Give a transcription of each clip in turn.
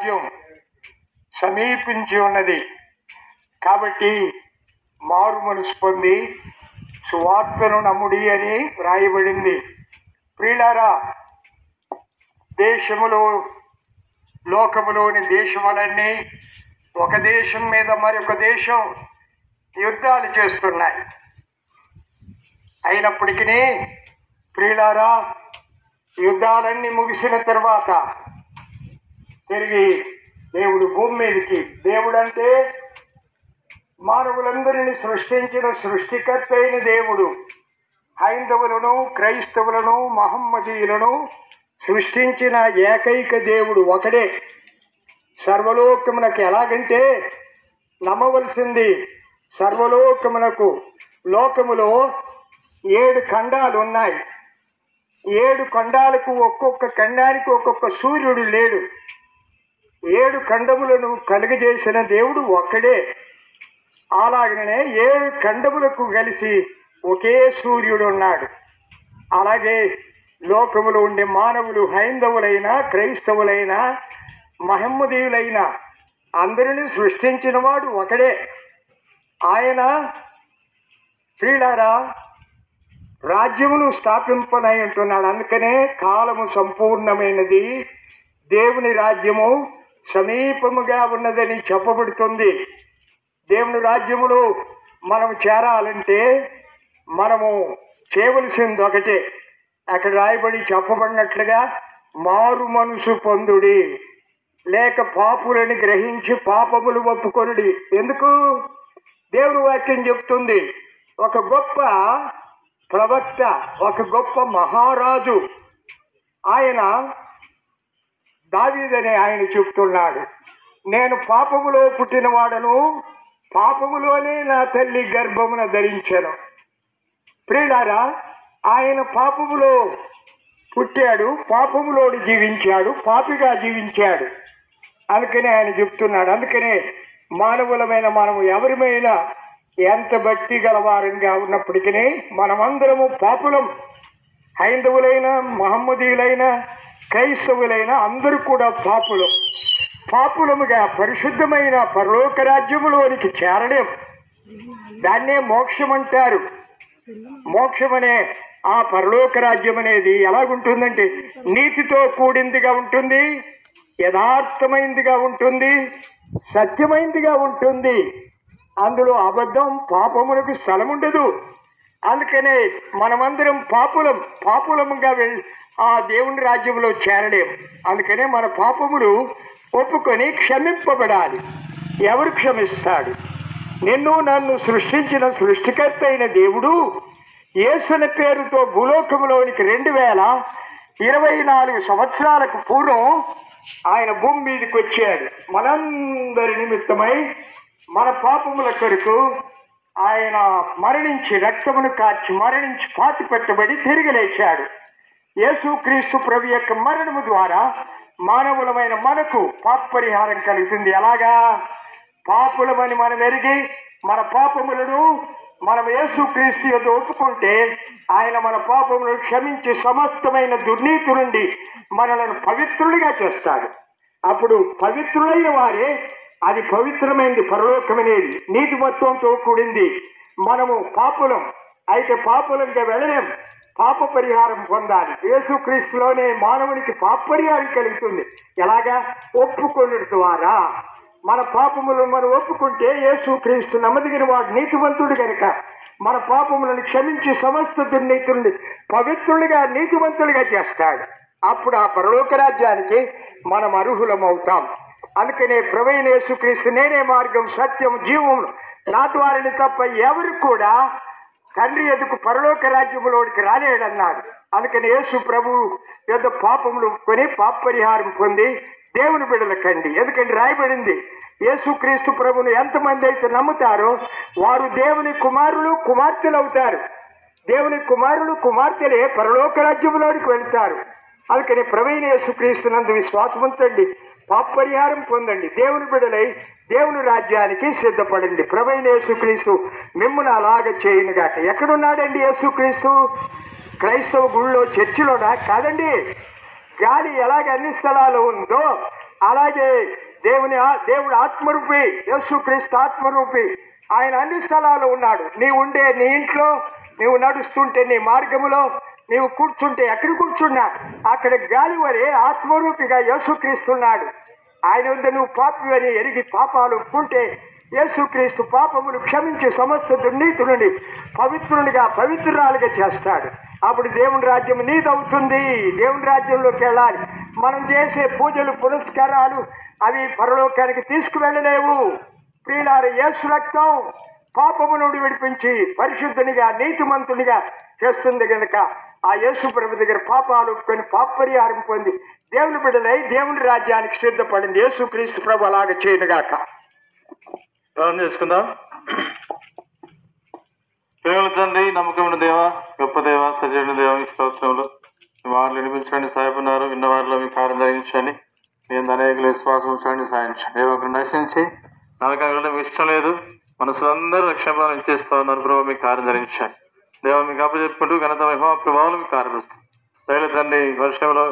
రాజ్యం సమీపించి ఉన్నది. కాబట్టి మారు మనసు పొంది సువార్తను నమ్ముడి అని వ్రాయబడింది. ప్రియులారా, దేశములో లోకములోని దేశములన్నీ ఒక దేశం మీద మరొక దేశం యుద్ధాలు చేస్తున్నాయి. అయినప్పటికీ ప్రియులారా, యుద్ధాలన్నీ ముగిసిన తర్వాత తిరిగి దేవుడు భూమి మీదకి, దేవుడు అంటే మానవులందరినీ సృష్టించిన సృష్టికర్త అయిన దేవుడు హైందవులను, క్రైస్తవులను, మహమ్మదీయులను సృష్టించిన ఏకైక దేవుడు ఒకడే. సర్వలోకమునకు ఎలాగంటే నమ్మవలసింది, సర్వలోకమునకు లోకములో 7 ఖండాలు ఉన్నాయి. 7 ఖండాలకు ఒక్కొక్క ఖండానికి ఒక్కొక్క సూర్యుడు లేడు. 7 ఖండములను కలుగజేసిన దేవుడు ఒక్కడే. అలాగనే 7 ఖండములకు కలిసి ఒకే సూర్యుడు ఉన్నాడు. అలాగే లోకములో ఉండే మానవులు హైందవులైనా, క్రైస్తవులైనా, మహమ్మదీయులైనా అందరినీ సృష్టించిన వాడు ఒకడే. ఆయన ప్రియులారా రాజ్యమును స్థాపింపనై ఉంటున్నాడు. అందుకనే కాలము సంపూర్ణమైనది, దేవుని రాజ్యము సమీపముగా ఉన్నదని చెప్పబడుతుంది. దేవుని రాజ్యములో మనం చేరాలంటే మనము చేయవలసింది ఒకటే. అక్కడ రాయబడి చెప్పబడినట్లుగా మారు మనసు పొందుడి, లేక పాపులని గ్రహించి పాపములు ఒప్పుకొనుడి. ఎందుకు? దేవుని వాక్యం చెప్తుంది. ఒక గొప్ప ప్రవక్త, ఒక గొప్ప మహారాజు ఆయన దావీదనే ఆయన చెప్తున్నాడు, నేను పాపములో పుట్టినవాడను, పాపములోనే నా తల్లి గర్భమున ధరించాను. ప్రియులారా, ఆయన పాపములో పుట్టాడు, పాపములోడు జీవించాడు, పాపిగా జీవించాడు. అందుకనే ఆయన చెప్తున్నాడు. అందుకనే మానవులమైన మనము ఎవరిమైనా ఎంత భక్తి గలవారంగా ఉన్నప్పటికీ మనమందరము పాపులం. హైందవులైనా, మహమ్మదీయులైనా, క్రైస్తవులైనా అందరూ కూడా పాపులం. పాపులముగా పరిశుద్ధమైన పరలోక రాజ్యములోనికి చేరలేం. దాన్నే మోక్షం అంటారు. మోక్షం అనే ఆ పరలోక రాజ్యం అనేది ఎలాగుంటుందంటే నీతితో కూడిందిగా ఉంటుంది, యథార్థమైందిగా ఉంటుంది, సత్యమైందిగా ఉంటుంది. అందులో అబద్ధం, పాపమునకు స్థలం ఉండదు. అందుకనే మనమందరం పాపులముగా వెళ్ళి ఆ దేవుని రాజ్యంలో చేరలేము. అందుకనే మన పాపములు ఒప్పుకొని క్షమింపబడాలి. ఎవరు క్షమిస్తాడు? నిన్ను నన్ను సృష్టించిన సృష్టికర్త అయిన దేవుడు యేసుని పేరుతో భూలోకంలోనికి 2024 సంవత్సరాలకు పూర్వం ఆయన భూమి మీదకి వచ్చాడు. మనందరి నిమిత్తమై మన పాపముల కొరకు ఆయన మరణించి, రక్తమును కార్చి మరణించి, పాతి పెట్టబడి తిరిగి లేచాడు. యేసుక్రీస్తు ప్రభు యొక్క మరణము ద్వారా మానవులమైన మనకు పాప పరిహారం కలుగుతుంది. ఎలాగా? పాపులమని మనం ఎరిగి మన పాపములను మనం యేసుక్రీస్తు యొద్ద ఒప్పుకుంటే ఆయన మన పాపములను క్షమించి సమస్తమైన దుర్నీతి నుండి మనలను పవిత్రులుగా చేస్తాడు. అప్పుడు పవిత్రులైన వారే, అది పవిత్రమైనది పరలోకమనేది, నీతిమత్వంతో కూడింది. మనము పాపులం అయితే పాపులంగా వెళ్ళలేం. పాప పరిహారం పొందాలి. యేసుక్రీస్తులోనే మానవునికి పాప పరిహారం కలుగుతుంది. ఎలాగా? ఒప్పుకొనుట ద్వారా. మన పాపములను మనం ఒప్పుకుంటే యేసుక్రీస్తు నమ్మదగిన వాడు, నీతివంతుడు కనుక మన పాపములను క్షమించి సమస్త దుర్నీతి నుండి పవిత్రులుగా, నీతివంతులుగా చేస్తాడు. అప్పుడు ఆ పరలోక రాజ్యానికి మనం అర్హులమవుతాం. అందుకనే ప్రభువైన యేసుక్రీస్తు నేనే మార్గం, సత్యం, జీవం, నా ద్వారానే తప్ప ఎవరు కూడా తండ్రి ఎదుకు పరలోక రాజ్యములోనికి రాలేడన్నాడు. అందుకని యేసు ప్రభు యొద్ద పాపములు కొని పాప పరిహారం పొంది దేవుని బిడ్డల కండి. ఎందుకంటే రాయబడింది, యేసుక్రీస్తు ప్రభును ఎంతమంది అయితే నమ్ముతారో వారు దేవుని కుమారులు, కుమార్తెలు అవుతారు. దేవుని కుమారులు, కుమార్తెలే పరలోక రాజ్యములోనికి వెళ్తారు. అందుకని ప్రభువైన యేసుక్రీస్తునందు విశ్వాసం ఉంచండి, పాప పరిహారం పొందండి, దేవుని బిడ్డలై దేవుని రాజ్యానికి సిద్ధపడండి. ప్రభువైన యేసుక్రీస్తు మిమ్మును అలాగ చేయనుగాక. ఎక్కడున్నాడండి యేసుక్రీస్తు? క్రైస్తవ గుళ్ళో, చర్చిలోనా? కాదండి. గాలి ఎలాగ అన్ని స్థలాల్లో ఉందో అలాగే దేవుడు ఆత్మరూపి, యేసుక్రీస్తు ఆత్మరూపి. ఆయన అన్ని స్థలాల్లో ఉన్నాడు. నీవు ఉండే నీ ఇంట్లో, నీవు నడుస్తుంటే నీ మార్గములో, నీవు కూర్చుంటే ఎక్కడ కూర్చున్నా అక్కడ గాలి వరే ఆత్మరూపిగా యేసుక్రీస్తున్నాడు. ఆయన వద్ద నువ్వు పాపివని ఎరిగి పాపాలు ఒప్పుకుంటే యేసుక్రీస్తు పాపములు క్షమించి సమస్త దుర్నీతి నుండి పవిత్రురాలుగా చేస్తాడు. అప్పుడు దేవుని రాజ్యం నీదవుతుంది. దేవుని రాజ్యంలోకి వెళ్ళాలి. మనం చేసే పూజలు పురస్కారాలు అవి పరలోకానికి తీసుకువెళ్ళలేవు. ప్రియులార, యేసు రక్తం పాపము నుండి విడిపించి పరిశుద్ధునిగా నీతిమంతునిగా చేస్తుంది కనుక ఆ యేసు ప్రభు దగ్గర పాపాలు కొన్ని పాపపరిహారం పొంది దేవుని బిడ్డలై దేవుని రాజ్యానికి సిద్ధపడింది. యేసుక్రీస్తు ప్రభు అలాగ చేయనుగాక. ప్రార్థన చేసుకుందాం. ప్రేమల తండ్రి, నమ్మకమైన దేవ, గొప్ప దేవ, సజీవుని దేవ, ఈ స్తోత్రములు వారిని వినిపించండి, సహాయపడినారు. విన్న వారిలో మీ కార్యం జరిగించండి. నేను అనేకులు విశ్వాసం ఉంచండి, సాయించండి. దేవ ఒకరు నశించి నరకానికి మీకు ఇష్టం లేదు, మనసులందరూ రక్షణ ఇచ్చేస్తా ఉన్నారు. ప్రభావ మీ కార్యం జరిగించండి. దేవ మీకు అప్పచెప్పుకుంటూ ఘనత మహిమ ప్రభావాలు మీకు కార్యపరుస్తుంది. దయల తండ్రి, వర్షంలో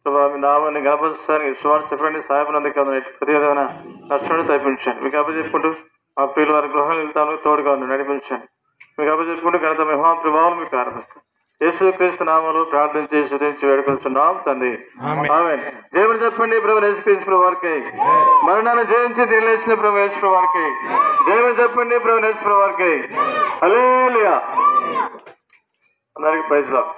ప్రభావ మీ నామాన్ని గణపరుస్తానికి సువార్త చెప్పండి, సహాయపడినందుకు ప్రతి విధమైన నష్టాన్ని తప్పించండి. మీకు అప్పచెప్పుకుంటూ మా ప్రియుల వారి గృహాలు వెళ్తాను తోడుగా నడిపించండి. మీకు అప్పచెప్పుకుంటూ ఘనత మహిమ ప్రభావాలు మీకు కార్యపరుస్తుంది. యేసుక్రీస్తు నామములో ప్రార్థించి స్తుతించి వేడుకొంచున్నాం తండ్రి, ఆమేన్. దేవుని చెప్పండి. ప్రభు యేసుక్రీస్తు ప్రభు వారికి మరణాన్ని జయించి తిరిగిలేసిన ప్రభు యేసు ప్రభు వారికి దేవుని చెప్పండి. ప్రభు యేసు ప్రభు వారికి హల్లెలూయా. అందరికీ ప్రైజ్ లార్డ్.